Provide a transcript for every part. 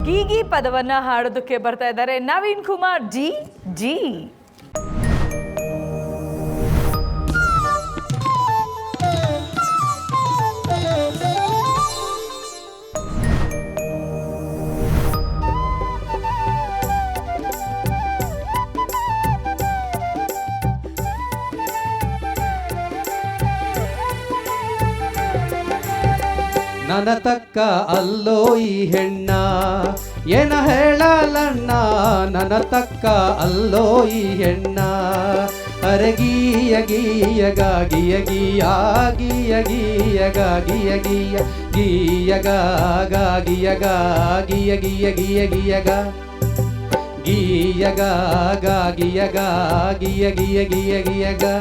ಗೀಗಿ ಪದವನ್ನ ಹಾಡೋದಕ್ಕೆ ಬರ್ತಾ ಇದ್ದಾರೆ ನವೀನ್ ಕುಮಾರ್ ಜಿ ಜಿ. ನನ್ನ ತಕ್ಕ ಅಲ್ಲೋ ಈ ಹೆಣ್ಣ ಏನ ಹೇಳಲಣ್ಣ, ನನ್ನ ತಕ್ಕ ಅಲ್ಲೋ ಈ ಹೆಣ್ಣ. ಅರೆ ಗೀಯ ಗೀಯ ಗಾಗಿಯ ಗೀಯ ಗೀಯ ಗೀಯ ಗಾಗಿಯ ಗೀಯ ಗೀಯ ಗಾಗಿಯ ಗಾಗಿಯ ಗೀಯ ಗೀಯ ಗೀಯ ಗಾ ಗೀಯ ಗಾಗಿಯ ಗಾಗಿಯ ಗೀಯ ಗೀಯ ಗೀಯ ಗಾ.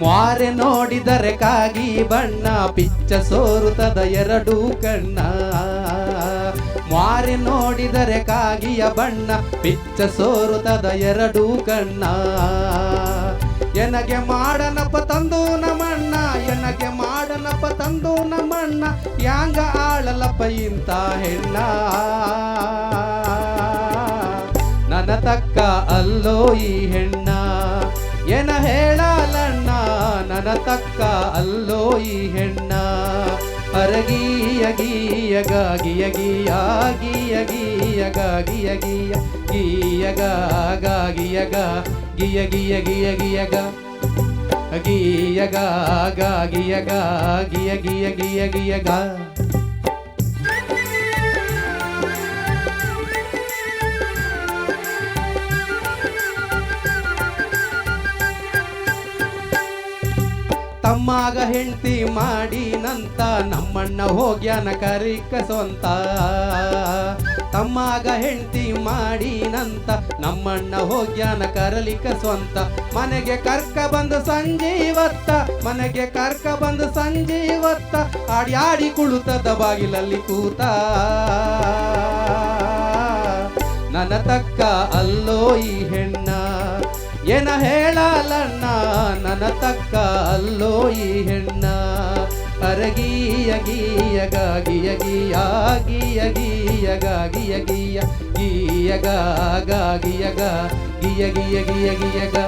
ಮಾರೆ ನೋಡಿದರೆ ಕಾಗಿ ಬಣ್ಣ ಪಿಚ್ಚ ಸೋರುತ್ತದ ಎರಡು ಕಣ್ಣ. ಮಾರೆ ನೋಡಿದರೆ ಕಾಗಿಯ ಬಣ್ಣ ಪಿಚ್ಚ ಸೋರುತ್ತದ ಎರಡು ಕಣ್ಣ. ಎನಗೆ ಮಾಡನಪ್ಪ ತಂದು ನಮ್ಮಣ್ಣ, ಎನಗೆ ಮಾಡನಪ್ಪ ತಂದು ನಮ್ಮಣ್ಣ, ಯಾಂಗ ಆಳಲಪ್ಪ ಇಂತ ಹೆಣ್ಣ. ನನ್ನ ತಕ್ಕ ಅಲ್ಲೋ ಈ ಹೆಣ್ಣ ಏನ ಹೇಳಲಣ್ಣ, ನನ್ನ ತಕ್ಕ ಅಲ್ಲೋ ಈ ಹೆಣ್ಣ. ಅರಗೀಯ ಗೀಯ ಗಾಗಿಯ ಗೀಯ ಗೀಯ ಗೀಯ ಗಾಗಿಯ ಗೀಯ ಗೀಯ ಗಾಗಿಯ ಗಾ ಗಿಯ ಗಿಯ ಗಿಯ ಗಿಯ ಗಾ ಗೀಯ ಗಾಗಿಯ ಗಾ ಗಿಯ ಗಿಯ ಗಿಯ ಗಿಯ ಗಾ. ತಮ್ಮಾಗ ಹೆಂಡ್ತಿ ಮಾಡಿನಂತ ನಮ್ಮಣ್ಣ ಹೋಗ್ಯಾನ ಕರಿಕ ಸ್ವಂತ. ತಮ್ಮಾಗ ಹೆಂಡ್ತಿ ಮಾಡಿನಂತ ನಮ್ಮಣ್ಣ ಹೋಗ್ಯಾನ ಕರಲಿಕ ಸ್ವಂತ. ಮನೆಗೆ ಕರ್ಕ ಬಂದು ಸಂಜೀವತ್ತ, ಮನೆಗೆ ಕರ್ಕ ಬಂದು ಸಂಜೀವತ್ತ, ಆಡಿ ಆಡಿ ಕುಳುತದ ಬಾಗಿಲಲ್ಲಿ ಕೂತ. ನನ್ನ ತಕ್ಕ ಅಲ್ಲೋ ಈ ಹೆಣ್ಣ ಏನ ಹೇಳಲಣ್ಣ, ನನ್ನ ತಕ್ಕ ಅಲ್ಲೋ ಈ ಹೆಣ್ಣ. ಅರಗೀಯ ಗೀಯ ಗಾಗಿಯ ಗೀಯ ಗೀಯ ಗೀಯ ಗಾಗಿಯ ಗೀಯ ಗೀಯ ಗಾಗಿಯ ಗಾ ಗಿಯ ಗಿಯ ಗಿಯ ಗಿಯ ಗಾ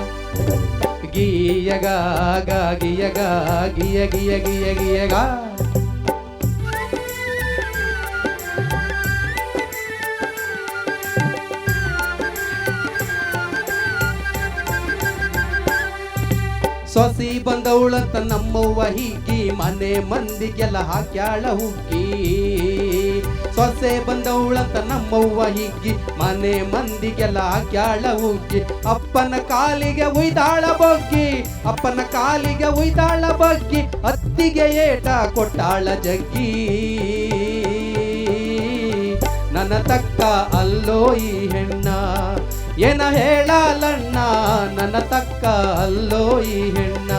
ಗೀಯ ಗಾಗಿಯ ಗಾ ಗಿಯ ಗಿಯ ಗಿಯ ಗಿಯ ಗಾ. ಸೊಸಿ ಬಂದವಳಂತ ನಮ್ಮವ್ವ ಹಿಗ್ಗಿ ಮನೆ ಮಂದಿಗೆಲ್ಲ ಹಾಕ್ಯಾಳ ಹುಗ್ಗಿ. ಸೊಸೆ ಬಂದವಳಂತ ನಮ್ಮವ್ವ ಹಿಗ್ಗಿ ಮನೆ ಮಂದಿಗೆಲ್ಲ ಹಾಕ್ಯಾಳ ಹುಗ್ಗಿ. ಅಪ್ಪನ ಕಾಲಿಗೆ ಉಯ್ದಾಳ ಬಗ್ಗಿ, ಅಪ್ಪನ ಕಾಲಿಗೆ ಉಯ್ದಾಳ ಬಗ್ಗಿ, ಅತ್ತಿಗೆ ಏಟ ಕೊಟ್ಟಾಳ ಜಗ್ಗಿ. ನನ್ನ ತಕ್ಕ ಅಲ್ಲೋ ಈ ಹೆಣ್ಣ ಏನ ಹೇಳಲಣ್ಣ, ನನ್ನ ತಕ್ಕ ಅಲ್ಲೋ ಈ ಹೆಣ್ಣ.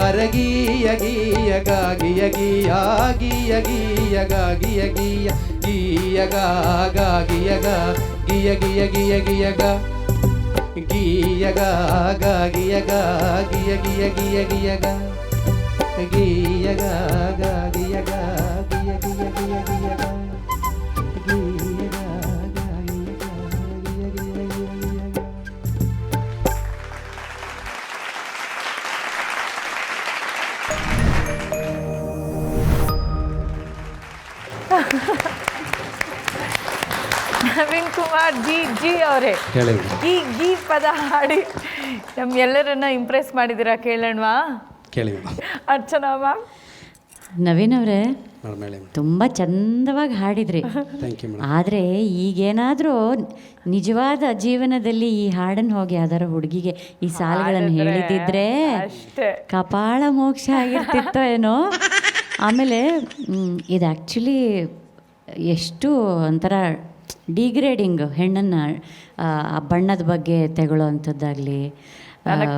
ಅರಗೀಯ ಗೀಯ ಗಾಗಿಯ ಗೀಯ ಗೀಯ ಗೀಯ ಗಾಗಿಯ ಗೀಯ ಗೀಯ ಗಾಗಿಯ ಗಾ ಗಿಯ ಗಿಯ ಗಿಯ ಗಿಯ ಗಾ ಗೀಯ ಗಾಗಿಯ ಗಾ ಗಿಯ ಗಿಯ ಗಿಯ ಗಿಯ ಗಾ ಗೀಯ ಗಾಗಿಯ ಗಾ ಗಿಯ ಗಿಯ ಗಿಯ ಗಿಯ ಗಾ. ನವೀನ್ ಕುಮಾರ್ ಜಿ ಜಿ ಅವರೇ, ಈ ಗೀ ಪದ ಹಾಡಿ ನಮ್ಮೆಲ್ಲರನ್ನ ಇಂಪ್ರೆಸ್ ಮಾಡಿದ್ದೀರಾ. ಕೇಳೋಣವಾ? ಕೇಳಿ ಅರ್ಚನಾ ಮ್ಯಾಮ್. ನವೀನ್ ಅವರೇ ತುಂಬ ಚಂದವಾಗಿ ಹಾಡಿದ್ರಿ. ಆದರೆ ಈಗೇನಾದರೂ ನಿಜವಾದ ಜೀವನದಲ್ಲಿ ಈ ಹಾಡನ್ನು ಹೋಗಿ ಯಾವ್ದಾರ ಹುಡುಗಿಗೆ ಈ ಸಾಲುಗಳನ್ನು ಹೇಳಿದಿದ್ರೆ ಕಪಾಳ ಮೋಕ್ಷ ಆಗಿರ್ತಿತ್ತೋ ಏನೋ. ಆಮೇಲೆ ಇದು ಆ್ಯಕ್ಚುಲಿ ಎಷ್ಟು ಒಂಥರ ಡಿಗ್ರೇಡಿಂಗ್, ಹೆಣ್ಣನ್ನು ಆ ಬಣ್ಣದ ಬಗ್ಗೆ ತೆಗೊಳ್ಳೋ ಅಂಥದ್ದಾಗಲಿ,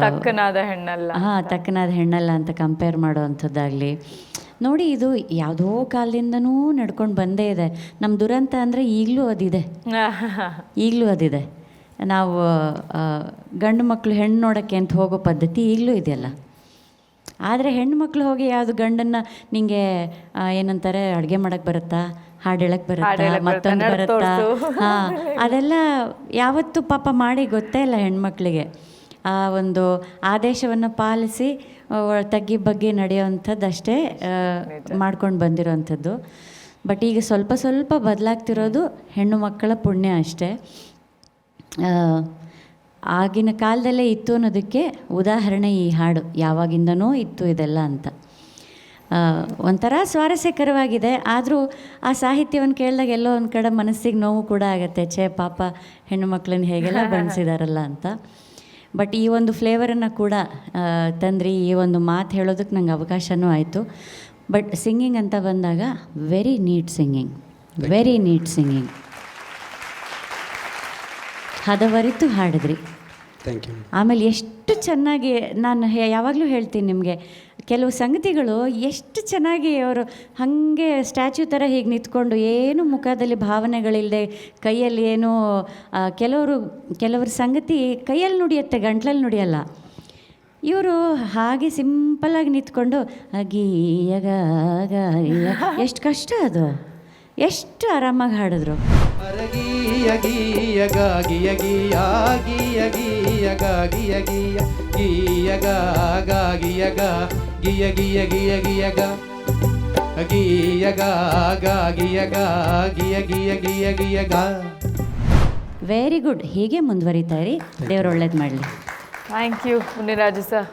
ತಕ್ಕನಾದ ಹೆಣ್ಣಲ್ಲ ತಕ್ಕನಾದ ಹೆಣ್ಣಲ್ಲ ಅಂತ ಕಂಪೇರ್ ಮಾಡೋ ಅಂಥದ್ದಾಗಲಿ ನೋಡಿ. ಇದು ಯಾವುದೋ ಕಾಲದಿಂದನೂ ನಡ್ಕೊಂಡು ಬಂದೇ ಇದೆ. ನಮ್ಮ ದುರಂತ ಅಂದರೆ ಈಗಲೂ ಅದಿದೆ, ಈಗಲೂ ಅದಿದೆ. ನಾವು ಗಂಡು ಮಕ್ಕಳು ಹೆಣ್ಣು ನೋಡೋಕ್ಕೆ ಅಂತ ಹೋಗೋ ಪದ್ಧತಿ ಈಗಲೂ ಇದೆಯಲ್ಲ. ಆದರೆ ಹೆಣ್ಣು ಮಕ್ಕಳು ಹೋಗಿ ಯಾವುದು ಗಂಡನ್ನು ನಿಂಗೆ ಏನಂತಾರೆ, ಅಡುಗೆ ಮಾಡೋಕ್ಕೆ ಬರುತ್ತಾ, ಹಾಡು ಹೇಳಕ್ ಬರುತ್ತಾ, ಹೇಳಕ್ ಬರುತ್ತಾ, ಮತ್ತೊಂದು ನಡ್ ಬರುತ್ತಾ, ತೋರ್ಸು. ಹಾಂ ಅದೆಲ್ಲ ಯಾವತ್ತೂ ಪಾಪ ಮಾಡಿ ಗೊತ್ತೇ ಇಲ್ಲ ಹೆಣ್ಮಕ್ಳಿಗೆ. ಆ ಒಂದು ಆದೇಶವನ್ನು ಪಾಲಿಸಿ ತಗ್ಗಿ ಬಗ್ಗೆ ನಡೆಯೋವಂಥದ್ದು ಅಷ್ಟೇ ಮಾಡ್ಕೊಂಡು ಬಂದಿರೋವಂಥದ್ದು. ಬಟ್ ಈಗ ಸ್ವಲ್ಪ ಸ್ವಲ್ಪ ಬದಲಾಗ್ತಿರೋದು ಹೆಣ್ಣು ಮಕ್ಕಳ ಪುಣ್ಯ ಅಷ್ಟೇ. ಆಗಿನ ಕಾಲದಲ್ಲೇ ಇತ್ತು ಅನ್ನೋದಕ್ಕೆ ಉದಾಹರಣೆ ಈ ಹಾಡು. ಯಾವಾಗಿಂದನೂ ಇತ್ತು ಇದೆಲ್ಲ ಅಂತ. ಒಂಥರ ಸ್ವಾರಸ್ಯಕರವಾಗಿದೆ. ಆದರೂ ಆ ಸಾಹಿತ್ಯವನ್ನು ಕೇಳಿದಾಗ ಎಲ್ಲೋ ಒಂದು ಕಡೆ ಮನಸ್ಸಿಗೆ ನೋವು ಕೂಡ ಆಗುತ್ತೆ. ಛೇ ಪಾಪ ಹೆಣ್ಣು ಮಕ್ಕಳನ್ನ ಹೇಗೆಲ್ಲ ಬಣ್ಸಿದಾರಲ್ಲ ಅಂತ. ಬಟ್ ಈ ಒಂದು ಫ್ಲೇವರನ್ನು ಕೂಡ ತಂದ್ರಿ, ಈ ಒಂದು ಮಾತು ಹೇಳೋದಕ್ಕೆ ನಂಗೆ ಅವಕಾಶವೂ ಆಯಿತು. ಬಟ್ ಸಿಂಗಿಂಗ್ ಅಂತ ಬಂದಾಗ very neat singing, very neat singing. ಹದವರಿತು ಹಾಡಿದ್ರಿ. Thank you. ಆಮೇಲೆ ಎಷ್ಟು ಚೆನ್ನಾಗಿ, ನಾನು ಯಾವಾಗಲೂ ಹೇಳ್ತೀನಿ ನಿಮಗೆ, ಕೆಲವು ಸಂಗತಿಗಳು ಎಷ್ಟು ಚೆನ್ನಾಗಿ ಅವರು ಹಾಗೆ ಸ್ಟ್ಯಾಚ್ಯೂ ಥರ ಹೀಗೆ ನಿಂತ್ಕೊಂಡು ಏನು ಮುಖದಲ್ಲಿ ಭಾವನೆಗಳಿಲ್ಲದೆ ಕೈಯಲ್ಲಿ ಏನು ಕೆಲವ್ರ ಸಂಗತಿ ಕೈಯಲ್ಲಿ ನುಡಿಯುತ್ತೆ, ಗಂಟ್ಲಲ್ಲಿ ನುಡಿಯಲ್ಲ. ಇವರು ಹಾಗೆ ಸಿಂಪಲ್ಲಾಗಿ ನಿಂತ್ಕೊಂಡು ಅಗೀಯಗ ಎಷ್ಟು ಕಷ್ಟ ಅದು, ಎಷ್ಟು ಆರಾಮಾಗಿ ಹಾಡಿದ್ರು. Very good. ಹೀಗೆ ಮುಂದುವರಿತಾ ಇರಿ, ದೇವ್ರು ಒಳ್ಳೇದು ಮಾಡಲಿ. Thank you Muniraju sir.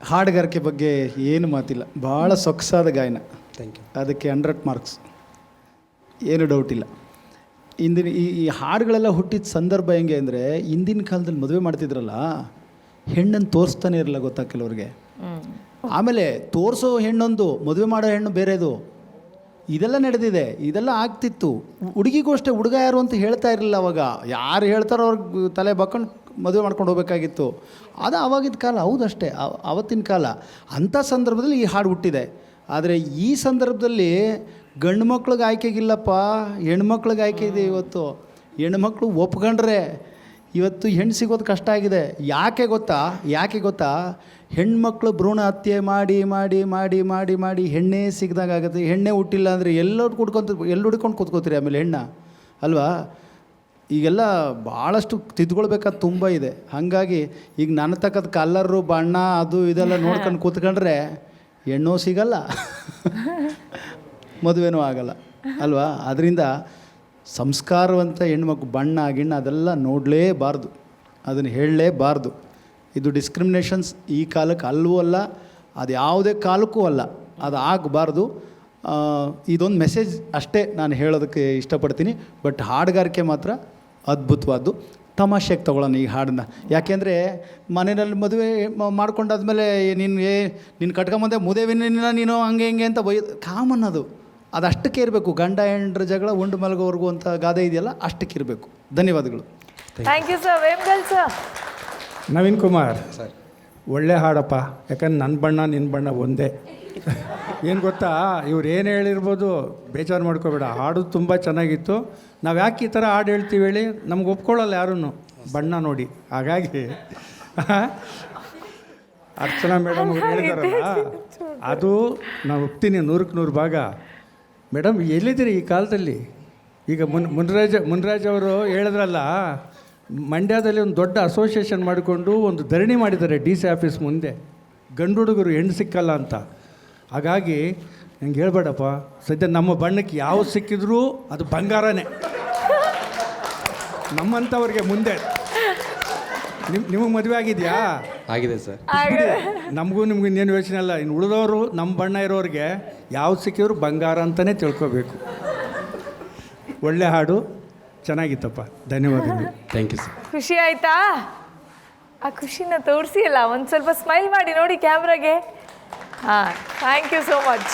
ಹಾಡುಗಾರಿಕೆ ಬಗ್ಗೆ ಏನು ಮಾತಿಲ್ಲ, ಭಾಳ ಸೊಗಸಾದ ಗಾಯನ. Thank you. ಅದಕ್ಕೆ 100 ಮಾರ್ಕ್ಸ್, ಏನು ಡೌಟ್ ಇಲ್ಲ. ಇಂದಿನ ಈ ಹಾಡುಗಳೆಲ್ಲ ಹುಟ್ಟಿದ ಸಂದರ್ಭ ಹೆಂಗೆ ಅಂದರೆ, ಇಂದಿನ ಕಾಲದಲ್ಲಿ ಮದುವೆ ಮಾಡ್ತಿದ್ರಲ್ಲ, ಹೆಣ್ಣನ್ನು ತೋರಿಸ್ತಾನೆ ಇರಲ್ಲ ಗೊತ್ತಾ ಕೆಲವ್ರಿಗೆ. ಆಮೇಲೆ ತೋರಿಸೋ ಹೆಣ್ಣೊಂದು, ಮದುವೆ ಮಾಡೋ ಹೆಣ್ಣು ಬೇರೆದು. ಇದೆಲ್ಲ ನಡೆದಿದೆ, ಇದೆಲ್ಲ ಆಗ್ತಿತ್ತು. ಹುಡುಗಿಗೂ ಅಷ್ಟೇ, ಹುಡುಗ ಯಾರು ಅಂತ ಹೇಳ್ತಾ ಇರಲಿಲ್ಲ ಅವಾಗ. ಯಾರು ಹೇಳ್ತಾರೋ ಅವ್ರಿಗೆ ತಲೆ ಬಕ್ಕೊಂಡು ಮದುವೆ ಮಾಡ್ಕೊಂಡು ಹೋಗ್ಬೇಕಾಗಿತ್ತು. ಅದು ಆವಾಗಿದ್ದ ಕಾಲ, ಹೌದಷ್ಟೇ, ಅವತ್ತಿನ ಕಾಲ. ಅಂಥ ಸಂದರ್ಭದಲ್ಲಿ ಈ ಹಾಡು ಹುಟ್ಟಿದೆ. ಆದರೆ ಈ ಸಂದರ್ಭದಲ್ಲಿ ಗಂಡು ಮಕ್ಳಿಗೆ ಆಯ್ಕೆಗಿಲ್ಲಪ್ಪ, ಹೆಣ್ಮಕ್ಳಿಗೆ ಆಯ್ಕೆ ಇದೆ. ಇವತ್ತು ಹೆಣ್ಮಕ್ಳು ಒಪ್ಕೊಂಡ್ರೆ ಇವತ್ತು ಹೆಣ್ಣು ಸಿಗೋದು ಕಷ್ಟ ಆಗಿದೆ. ಯಾಕೆ ಗೊತ್ತಾ ಹೆಣ್ಮಕ್ಳು ಭ್ರೂಣ ಹತ್ಯೆ ಮಾಡಿ ಮಾಡಿ ಮಾಡಿ ಮಾಡಿ ಮಾಡಿ ಹೆಣ್ಣೇ ಸಿಗ್ದಾಗುತ್ತೆ. ಹೆಣ್ಣೆ ಹುಟ್ಟಿಲ್ಲ ಅಂದರೆ ಎಲ್ಲಿ ಹುಡ್ಕೊಂಡು ಕೂತ್ಕೋತೀರಿ ಆಮೇಲೆ ಹೆಣ್ಣ ಅಲ್ವಾ? ಈಗೆಲ್ಲ ಭಾಳಷ್ಟು ತಿದ್ಕೊಳ್ಬೇಕಾದ ತುಂಬ ಇದೆ. ಹಾಗಾಗಿ ಈಗ ನನ್ನ ತಕ್ಕದ ಕಲ್ಲರು ಬಣ್ಣ ಅದು ಇದೆಲ್ಲ ನೋಡ್ಕೊಂಡು ಕೂತ್ಕೊಂಡ್ರೆ ಹೆಣ್ಣು ಸಿಗಲ್ಲ, ಮದುವೆನೂ ಆಗಲ್ಲ ಅಲ್ವಾ? ಅದರಿಂದ ಸಂಸ್ಕಾರವಂತ ಹೆಣ್ಮಕ್ಳು ಬಣ್ಣ ಗಿಣ್ಣ ಅದೆಲ್ಲ ನೋಡಲೇಬಾರ್ದು, ಅದನ್ನು ಹೇಳಲೇಬಾರ್ದು. ಇದು ಡಿಸ್ಕ್ರಿಮಿನೇಷನ್ಸ್ ಈ ಕಾಲಕ್ಕೆ ಅಲ್ಲವೂ ಅಲ್ಲ, ಅದು ಯಾವುದೇ ಕಾಲಕ್ಕೂ ಅಲ್ಲ, ಅದು ಆಗಬಾರ್ದು. ಇದೊಂದು ಮೆಸೇಜ್ ಅಷ್ಟೇ ನಾನು ಹೇಳೋದಕ್ಕೆ ಇಷ್ಟಪಡ್ತೀನಿ. ಬಟ್ ಹಾಡುಗಾರಿಕೆ ಮಾತ್ರ ಅದ್ಭುತವಾದ್ದು. ತಮಾಷೆಗೆ ತೊಗೊಳ್ಳೋಣ ಈ ಹಾಡನ್ನ. ಯಾಕೆಂದರೆ ಮನೆಯಲ್ಲಿ ಮದುವೆ ಮಾಡ್ಕೊಂಡಾದ್ಮೇಲೆ ನೀನು ಕಟ್ಕೊಂಬಂದೆ ಮುದೇವಿನ ನೀನು ಹಂಗೆ ಹಿಂಗೆ ಅಂತ ಕಾಮನ್ ಅದು ಅಷ್ಟಕ್ಕೆ ಇರಬೇಕು. ಗಂಡ ಹೆಂಡ್ರ ಜಗಳ ಉಂಡು ಮಲಗೋವರೆಗೂ ಅಂತ ಗಾದೆ ಇದೆಯಲ್ಲ, ಅಷ್ಟಕ್ಕೆ ಇರಬೇಕು. ಧನ್ಯವಾದಗಳು. Thank you sir. Vemgal sir. Naveen Kumar sir, ಒಳ್ಳೆ ಹಾಡಪ್ಪ. ಯಾಕಂದ್ರೆ ನನ್ನ ಬಣ್ಣ ನಿನ್ನ ಬಣ್ಣ ಒಂದೇ. ಏನು ಗೊತ್ತಾ, ಇವ್ರು ಏನು ಹೇಳಿರ್ಬೋದು, ಬೇಜಾರು ಮಾಡ್ಕೋಬೇಡ. ಹಾಡು ತುಂಬ ಚೆನ್ನಾಗಿತ್ತು. ನಾವು ಯಾಕೆ ಈ ಥರ ಹಾಡು ಹೇಳ್ತೀವಿ ಹೇಳಿ? ನಮ್ಗೆ ಒಪ್ಕೊಳ್ಳಲ್ಲ ಯಾರೂ ಬಣ್ಣ ನೋಡಿ. ಹಾಗಾಗಿ ಅರ್ಚನಾ ಮೇಡಮ್ ಅವ್ರು ಹೇಳಿದಾರಲ್ಲ, ಅದು ನಾನು ಒಪ್ತೀನಿ 100ಕ್ಕೆ 100 ಭಾಗ. ಮೇಡಮ್ ಎಲ್ಲಿದ್ದೀರಿ ಈ ಕಾಲದಲ್ಲಿ? ಈಗ ಮುನ್ರಾಜ್ ಅವರು ಹೇಳಿದ್ರಲ್ಲ, ಮಂಡ್ಯದಲ್ಲಿ ಒಂದು ದೊಡ್ಡ ಅಸೋಸಿಯೇಷನ್ ಮಾಡಿಕೊಂಡು ಒಂದು ಧರಣಿ ಮಾಡಿದ್ದಾರೆ DC ಆಫೀಸ್ ಮುಂದೆ, ಗಂಡು ಹುಡುಗರು ಹೆಣ್ಣು ಸಿಕ್ಕಲ್ಲ ಅಂತ. ಹಾಗಾಗಿ ನಂಗೆ ಹೇಳ್ಬೇಡಪ್ಪ, ಸದ್ಯ ನಮ್ಮ ಬಣ್ಣಕ್ಕೆ ಯಾವ ಸಿಕ್ಕಿದ್ರೂ ಅದು ಬಂಗಾರನೇ ನಮ್ಮಂಥವ್ರಿಗೆ. ಮುಂದೆ ನಿಮಗೆ ಮದುವೆ ಆಗಿದೆಯಾ? ಆಗಿದೆ ಸರ್. ನಮಗೂ ನಿಮಗೂ ಇನ್ನೇನು ಯೋಚನೆ ಅಲ್ಲ. ಇನ್ನು ಉಳಿದವರು ನಮ್ಮ ಬಣ್ಣ ಇರೋರಿಗೆ ಯಾವ್ದು ಸಿಕ್ಕಿದ್ರು ಬಂಗಾರ ಅಂತಲೇ ತಿಳ್ಕೊಬೇಕು. ಒಳ್ಳೆ ಹಾಡು, ಚೆನ್ನಾಗಿತ್ತಪ್ಪ. ಧನ್ಯವಾದಗಳು. Thank you sir. ಖುಷಿ ಆಯ್ತಾ? ಆ ಖುಷಿನ ತೋರಿಸಿ ಅಲ್ಲ, ಒಂದು ಸ್ವಲ್ಪ ಸ್ಮೈಲ್ ಮಾಡಿ ನೋಡಿ ಕ್ಯಾಮ್ರಾಗೆ. ಹಾಂ, ಥ್ಯಾಂಕ್ ಯು ಸೋ ಮಚ್.